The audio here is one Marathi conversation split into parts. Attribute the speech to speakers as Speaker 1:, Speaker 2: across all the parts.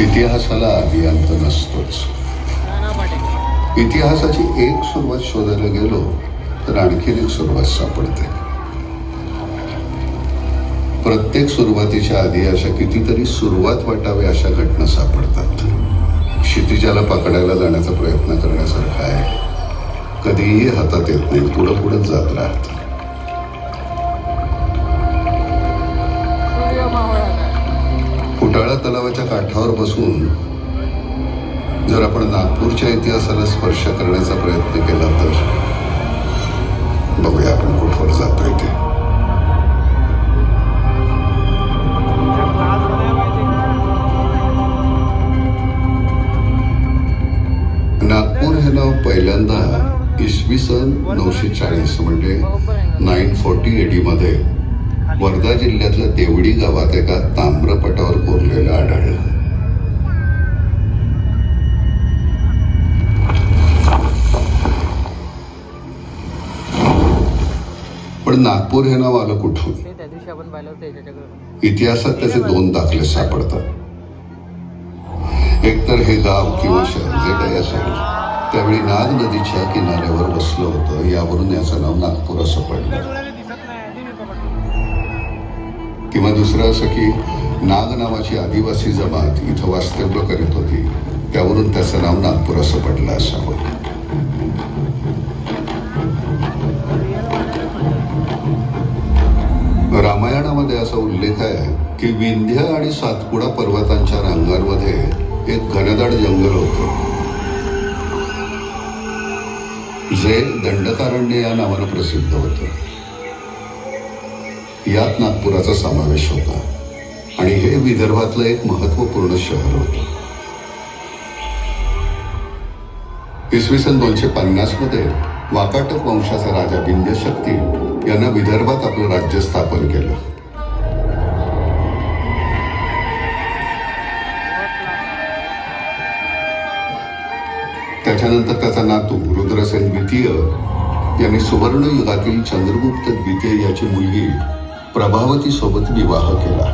Speaker 1: इतिहासाला आधी अंत नसतोच. इतिहासाची एक सुरुवात शोधायला गेलो तर आणखीन एक सुरुवात सापडते. प्रत्येक सुरुवातीच्या आधी अशा कितीतरी सुरुवात वाटावे अशा घटना सापडतात. क्षितिजाला पकडायला जाण्याचा प्रयत्न करण्यासारखा आहे. कधीही हातात येत नाही, पुढं पुढं जात राहत. फुटाळा तलावाच्या काठावर बसून जर आपण नागपूरच्या इतिहासाला स्पर्श करण्याचा प्रयत्न केला तर बघूया आपण कुठवर जातोय ते. नागपूर हे नाव पहिल्यांदा इसवी सन 940 म्हणजे 940 AD मध्ये वर्धा जिल्ह्यातल्या देवडी गावात एका ताम्रपटावर कोरलेलं आढळलं. पण नागपूर हे नाव आलं कुठून? इतिहासात त्याचे दोन दाखले सापडतात. एकतर हे गाव किंवा शहर जे काही असेल त्यावेळी नाग नदीच्या किनाऱ्यावर बसलं होतं, यावरून याचं नाव नागपूर असं पडलं. किंवा दुसरं असं की नाग नावाची आदिवासी जमात इथं वास्तव्य करीत होती, त्यावरून त्याचं नाव नागपूर असं पडलं असावं. रामायणामध्ये असा उल्लेख आहे की विंध्य आणि सातपुडा पर्वतांच्या रांगांमध्ये एक घनदाट जंगल होतं जे दंडकारण्य या नावानं प्रसिद्ध होतं. यात नागपुराचा समावेश होता आणि हे विदर्भातलं एक महत्वपूर्ण शहर होतं. इसवी सन 250 मध्ये वाकाटक वंशाचा राजा विंध्यशक्ती यानं विदर्भात आपलं राज्य स्थापन केलं. त्याच्यानंतर त्याचा नातू रुद्रसेन द्वितीय यांनी सुवर्ण युगातील चंद्रगुप्त द्वितीय याची मुलगी प्रभावती सोबत विवाह केला.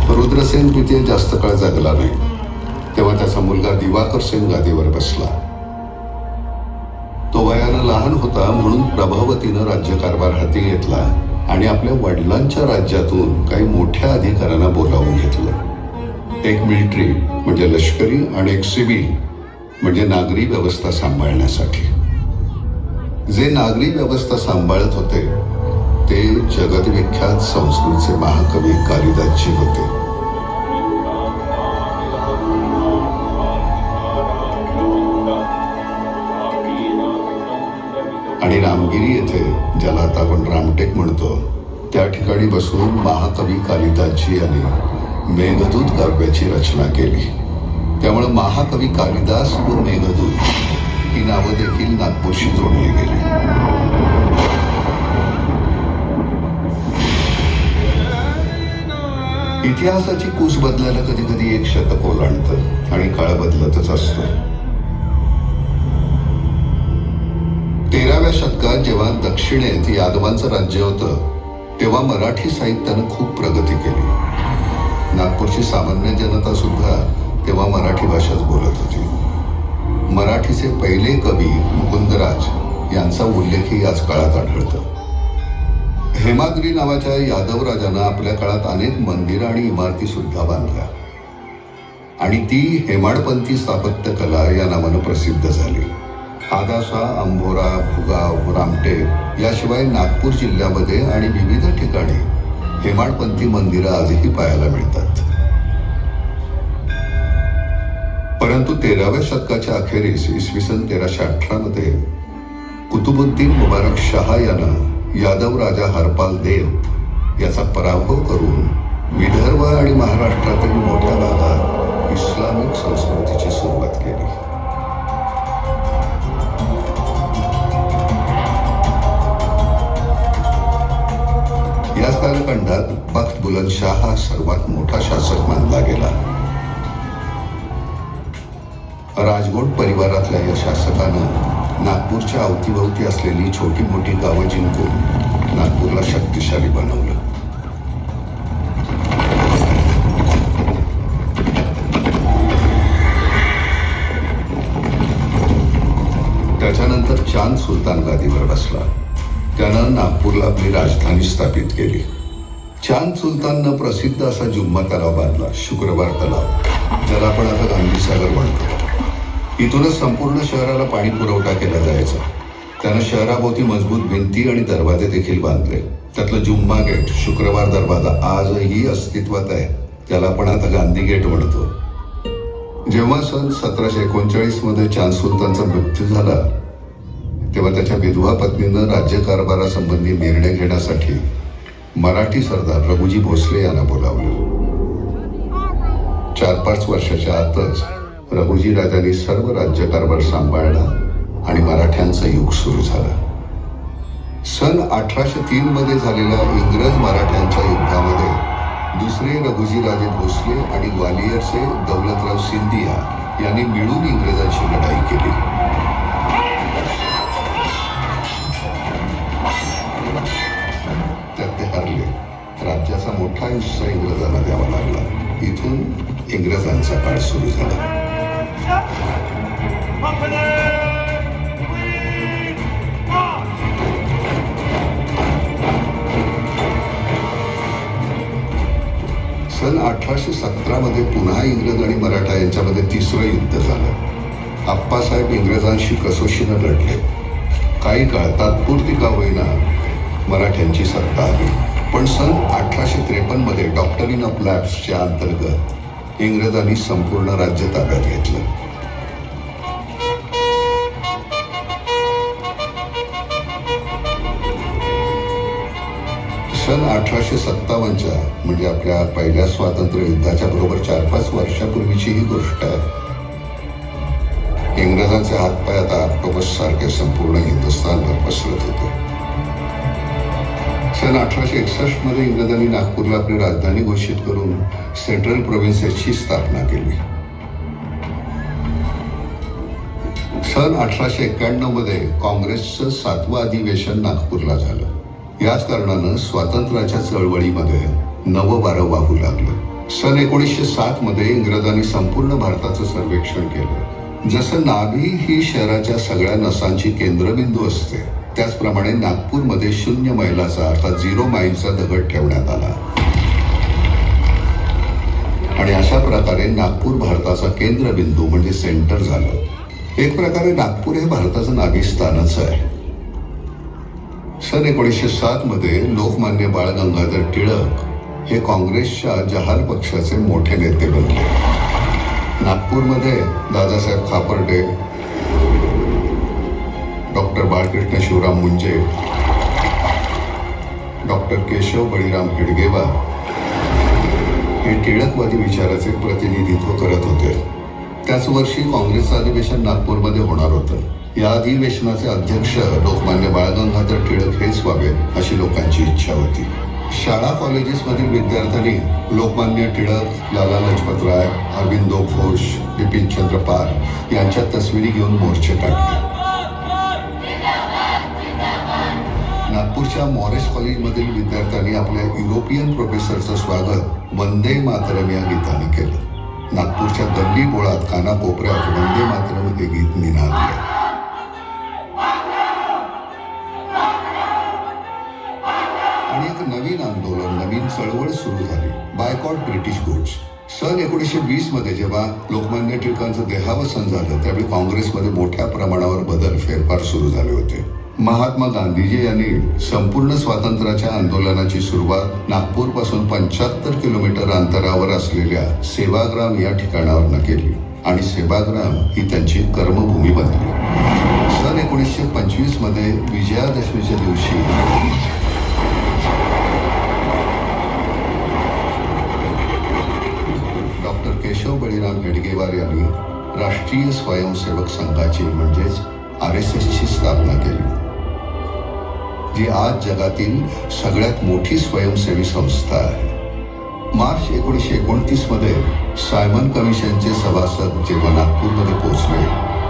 Speaker 1: रुद्रसेन द्वितीय जास्त काळ जगला नाही, तेव्हा त्याचा मुलगा दिवाकर सेन गादीवर बसला. तो वयानं लहान होता म्हणून प्रभावतीनं राज्यकारभार हाती घेतला आणि आपल्या वडिलांच्या राज्यातून काही मोठ्या अधिकाऱ्यांना बोलावून घेतलं. एक मिलिटरी म्हणजे लष्करी आणि एक सिव्हिल म्हणजे नागरी व्यवस्था सांभाळण्यासाठी. जे नागरी व्यवस्था सांभाळत होते ते जगदविख्यात संस्कृतचे महाकवी कालिदासजी होते. आणि रामगिरी येथे, ज्याला आता आपण रामटेक म्हणतो, त्या ठिकाणी बसून महाकवी कालिदासजी यांनी मेघदूत काव्याची रचना केली. त्यामुळे महाकवी कालिदास व मेघदूत ही नावं देखील नागपूरशी जोडली गेली. इतिहासाची कूस बदलायला कधी कधी एक शतक ओलांडतं आणि काळ बदलतच असतो. 13व्या शतकात जेव्हा दक्षिणेत यादवांचं राज्य होतं तेव्हा मराठी साहित्यानं खूप प्रगती केली. नागपूरची सामान्य जनता सुद्धा तेव्हा मराठी भाषाच बोलत होती. मराठीचे पहिले कवी मुकुंदराज यांचा उल्लेखही याच काळात आढळतो. हेमाद्री नावाच्या यादव राजानं आपल्या काळात अनेक मंदिरं आणि इमारती सुद्धा बांधल्या आणि ती हेमाडपंथी स्थापत्य कला या नावानं प्रसिद्ध झाली. आदासा, अंभोरा, भुगाव, रामटेक याशिवाय नागपूर जिल्ह्यामध्ये आणि विविध ठिकाणी हेमाडपंथी मंदिरं आजही पाहायला मिळतात. परंतु 13व्या शतकाच्या अखेरीस इसवी सन 1318 मध्ये कुतुबुद्दीन मुबारक शहा यानं यादव राजा हरपाल देव याचा पराभव करून विदर्भ आणि महाराष्ट्रातील मोठ्या भागात इस्लामिक संस्कृतीची सुरुवात केली. याच कालखंडात बख्त बुलंदशाह हा सर्वात मोठा शासक मानला गेला. राजगोट परिवारातल्या या शासकानं नागपूरच्या अवतीभवती असलेली छोटी मोठी गावं जिंकून नागपूरला शक्तिशाली बनवलं. चांद सुलतान गादीवर बसला. त्यानं नागपूरला आपली राजधानी स्थापित केली. चांद सुलताननं प्रसिद्ध असा जुम्मा तलाव बांधला, शुक्रवार तलाव, ज्याला आपण आता गांधीसागर म्हणतो. इथूनच संपूर्ण शहराला पाणी पुरवठा केला जायचा. त्यानं शहराभोवती मजबूत भिंती आणि दरवाजे देखील बांधले. त्यातलं जुम्मा गेट, शुक्रवार दरवाजा, आजही अस्तित्वात आहे. त्याला आपण आता गांधी गेट म्हणतो. जेव्हा सन 1739 मध्ये चांद सुलतानचा मृत्यू झाला, तेव्हा त्याच्या विधवा पत्नीनं राज्यकारभारासंबंधी निर्णय घेण्यासाठी मराठी सरदार रघुजी भोसले यांना बोलावलं. 4-5 वर्षाच्या आतच रघुजी राजांनी सर्व राज्यकारभार सांभाळला आणि मराठ्यांचं युग सुरू झालं. सन 1803 मध्ये झालेल्या इंग्रज मराठ्यांच्या युद्धामध्ये दुसरे रघुजी राजे भोसले आणि ग्वालियरचे दौलतराव सिंधिया यांनी मिळून इंग्रजांची लढाई केली. त्यात ते हरले. राज्याचा मोठा हिस्सा इंग्रजांना द्यावा लागला. इथून इंग्रजांचा काळ सुरू झाला. सन 1817 मध्ये पुन्हा इंग्रज आणि मराठा यांच्यामध्ये तिसरं युद्ध झालं. आप्पासाहेब इंग्रजांशी कसोशीनं लढले. काही काळ तात्पुरती का होईना मराठ्यांची सत्ता आली. पण सन 1853 मध्ये डॉक्टरीन ऑफ लॅप्सच्या अंतर्गत इंग्रजांनी संपूर्ण राज्य ताब्यात घेतलं. सन 1857च्या म्हणजे आपल्या पहिल्या स्वातंत्र्य युद्धाच्या बरोबर 4-5 वर्षापूर्वीची ही गोष्ट आहे. इंग्रजांचे हातपाय आता ऑक्टोबस सारखे संपूर्ण हिंदुस्थानभर पसरत होते. सन 1861 मध्ये इंग्रजांनी नागपूरला आपली राजधानी घोषित करून सेंट्रल प्रोव्हिन्सेसची स्थापना केली. सन 1891 मध्ये काँग्रेसचं 7वं अधिवेशन नागपूरला झालं. याच कारणानं स्वातंत्र्याच्या चळवळीमध्ये नवं वारं वाहू लागलं. सन 1907 मध्ये इंग्रजांनी संपूर्ण भारताचं सर्वेक्षण केलं. जसं नाभी ही शहराच्या सगळ्या नसांची केंद्रबिंदू असते, त्याचप्रमाणे नागपूरमध्ये 0 मैलाचा अर्थात 0 माईलचा दगड ठेवण्यात आला आणि अशा प्रकारे नागपूर भारताचा केंद्रबिंदू म्हणजे सेंटर झालं. एक प्रकारे नागपूर हे भारताचं नाभिस्थानच आहे. सन 1907 मध्ये लोकमान्य बाळ गंगाधर टिळक हे काँग्रेसच्या जहाल पक्षाचे मोठे नेते बनले. नागपूरमध्ये दादासाहेब खापर्डे, डॉक्टर बाळकृष्ण शिवराम मुंजे, डॉक्टर केशव बळीराम हेडगेवार हे टिळकवादी विचाराचे प्रतिनिधित्व करत होते. त्याच वर्षी काँग्रेसचं अधिवेशन नागपूरमध्ये होणार होतं. या अधिवेशनाचे अध्यक्ष लोकमान्य बाळ गंगाधर टिळक हेच व्हावे अशी लोकांची इच्छा होती. शाळा कॉलेजेसमधील विद्यार्थ्यांनी लोकमान्य टिळक, लाला लजपतराय, अरविंदो घोष, बिपिनचंद्र पाल यांच्या तस्विरी घेऊन मोर्चे काढले. नागपूरच्या मॉरेस कॉलेजमधील विद्यार्थ्यांनी आपल्या युरोपियन प्रोफेसरचं स्वागत वंदे मातरम या गीताने केलं. नागपूरच्या गल्ली बोळात कानाकोपऱ्यात वंदे मातरम हे गीत निनादले. आणि एक नवीन आंदोलन, नवीन चळवळ सुरू झाली, बायकॉट ब्रिटिश गुड्स. सन 1920 मध्ये जेव्हा लोकमान्य टिळकांचं देहावसन झालं, त्यावेळी काँग्रेसमध्ये मोठ्या प्रमाणावर बदल, फेरफार सुरू झाले होते. महात्मा गांधीजी यांनी संपूर्ण स्वातंत्र्याच्या आंदोलनाची सुरुवात नागपूरपासून 75 किलोमीटर अंतरावर असलेल्या सेवाग्राम या ठिकाणावरनं केली आणि सेवाग्राम ही त्यांची कर्मभूमी बनली. सन 1925 मध्ये विजयादशमीच्या दिवशी डॉक्टर केशव बळीराम हेडगेवार यांनी राष्ट्रीय स्वयंसेवक संघाची म्हणजेच RSSची स्थापना केली, जी आज जगातील सगळ्यात मोठी स्वयंसेवी संस्था आहे. मार्च 1929 मध्ये सायमन कमिशनचे सभासद जेव्हा नागपूरमध्ये पोहोचले,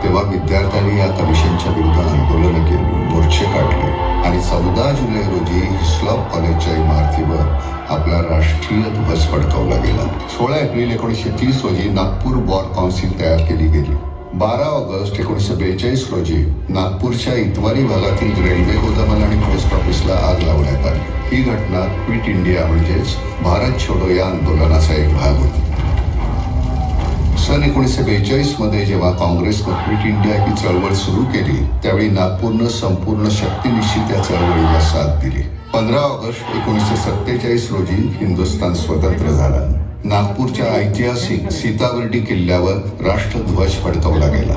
Speaker 1: तेव्हा विद्यार्थ्यांनी या कमिशनच्या विरुद्ध आंदोलनं केली, मोर्चे काढले आणि 14 जुलै रोजी हिस्लॉप कॉलेजच्या इमारतीवर आपला राष्ट्रीय ध्वज फडकवला गेला. 16 एप्रिल 1930 रोजी नागपूर वॉर काउन्सिल तयार केली गेली. 12 ऑगस्ट 1942 रोजी नागपूरच्या इतवारी भागातील रेल्वे गोदामाला आणि पोस्ट ऑफिसला आग लावण्यात आली. ही घटना क्विट इंडिया म्हणजेच भारत छोडो या आंदोलनाचा एक भाग होती. सन 1942 मध्ये जेव्हा काँग्रेसनं क्विट इंडिया ही चळवळ सुरू केली त्यावेळी नागपूरनं संपूर्ण शक्तीनिशी त्या चळवळीला साथ दिली. 15 ऑगस्ट 1947 रोजी हिंदुस्थान स्वतंत्र झाला. नागपूरच्या ऐतिहासिक सीताबर्डी किल्ल्यावर राष्ट्रध्वज फडकवला गेला.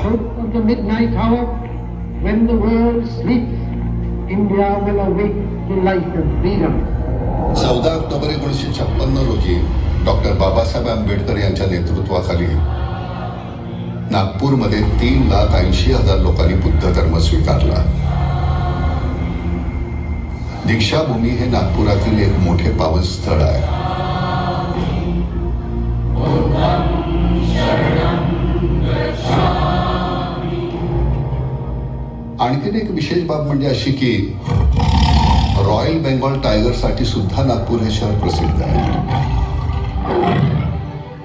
Speaker 1: 14 ऑक्टोबर 1956 रोजी डॉक्टर बाबासाहेब आंबेडकर यांच्या नेतृत्वाखाली नागपूरमध्ये 3,80,000 लोकांनी बुद्ध धर्म स्वीकारला. दीक्षाभूमी हे नागपुरातील एक मोठे पावन स्थळ आहे. आणखीन एक विशेष बाब म्हणजे अशी की रॉयल बेंगॉल टायगर साठी सुद्धा नागपूर हे शहर प्रसिद्ध आहे.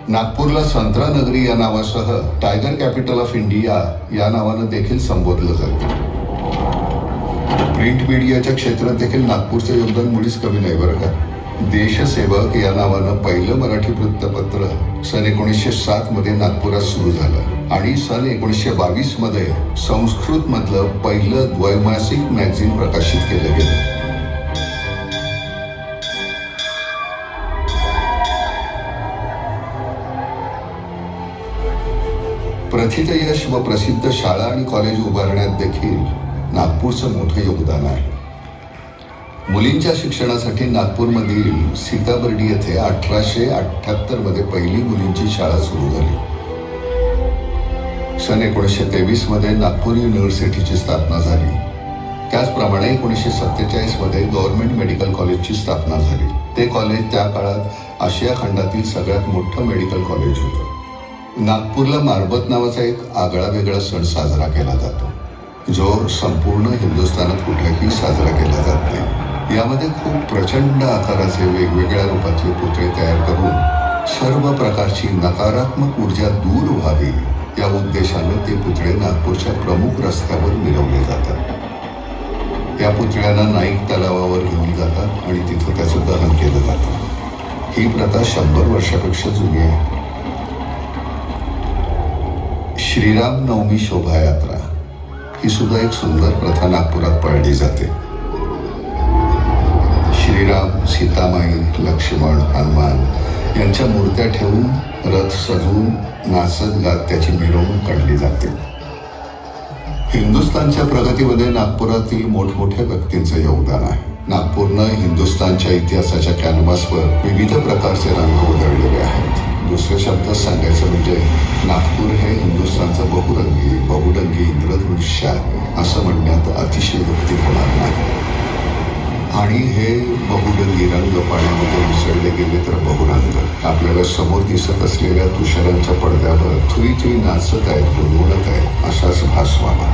Speaker 1: नागपूरला संत्रा नगरी या नावासह टायगर कॅपिटल ऑफ इंडिया या नावानं देखील संबोधलं जातं. प्रिंट मीडियाच्या क्षेत्रात देखील नागपूरचं योगदान मुळीच कमी नाही बरं का. देशसेवक या नावानं पहिलं मराठी वृत्तपत्र सन 1907 मध्ये नागपुरात सुरू झालं आणि सन 1922 मध्ये संस्कृत मधलं पहिलं द्वैमासिक मॅगझिन प्रकाशित केलं गेलं. प्रथित यश व प्रसिद्ध शाळा आणि कॉलेज उभारण्यात देखील नागपूरचं मोठं योगदान आहे. मुलींच्या शिक्षणासाठी नागपूरमधील सीताबर्डी येथे 1878 मध्ये पहिली मुलींची शाळा सुरू झाली. सन 1923 मध्ये नागपूर युनिव्हर्सिटीची स्थापना झाली. त्याचप्रमाणे 1947 मध्ये गव्हर्नमेंट मेडिकल कॉलेजची स्थापना झाली. ते कॉलेज त्या काळात आशिया खंडातील सगळ्यात मोठं मेडिकल कॉलेज होतं. नागपूरला मारबत नावाचा एक आगळा वेगळा सण साजरा केला जातो जो संपूर्ण हिंदुस्थानात कुठेही साजरा केला जात नाही. यामध्ये खूप प्रचंड आकाराचे वेगवेगळ्या रूपातले पुतळे तयार करून सर्व प्रकारची नकारात्मक ऊर्जा दूर व्हावी या उद्देशाने ते पुतळे नागपूरच्या प्रमुख रस्त्यावर मिरवले जातात. या पुतळ्यांना नाईक तलावावर घेऊन जातात आणि तिथं त्याचं दहन केलं जातं. ही प्रथा 100 वर्षापेक्षा जुनी आहे. श्रीराम नवमी शोभायात्रा ही सुद्धा एक सुंदर प्रथा नागपुरात पाळली जाते. श्रीराम, सीतामाई, लक्ष्मण, हनुमान यांच्या मूर्त्या ठेवून रथ सजवून नाचत गात त्याची मिरवणूक काढली जाते. हिंदुस्थानच्या प्रगतीमध्ये नागपुरातील मोठमोठ्या व्यक्तींचं योगदान आहे. नागपूरनं हिंदुस्थानच्या इतिहासाच्या कॅनव्हासवर विविध प्रकारचे रंग उधळलेले आहेत. दुसऱ्या शब्दात सांगायचं म्हणजे नागपूर हे हिंदुस्थानचं बहुरंगी इंद्रधनुष्य असं म्हणण्यात अतिशय युक्ती होणार नाही. आणि हे बहुरंगी रंग पाण्यामध्ये मिसळले गेले तर बहुरंग. आपल्याला समोर दिसत असलेल्या तुषारांच्या पडद्यावर थुई थुई नाचत आहेत, गुणगुणत आहेत असाच भास व्हावा.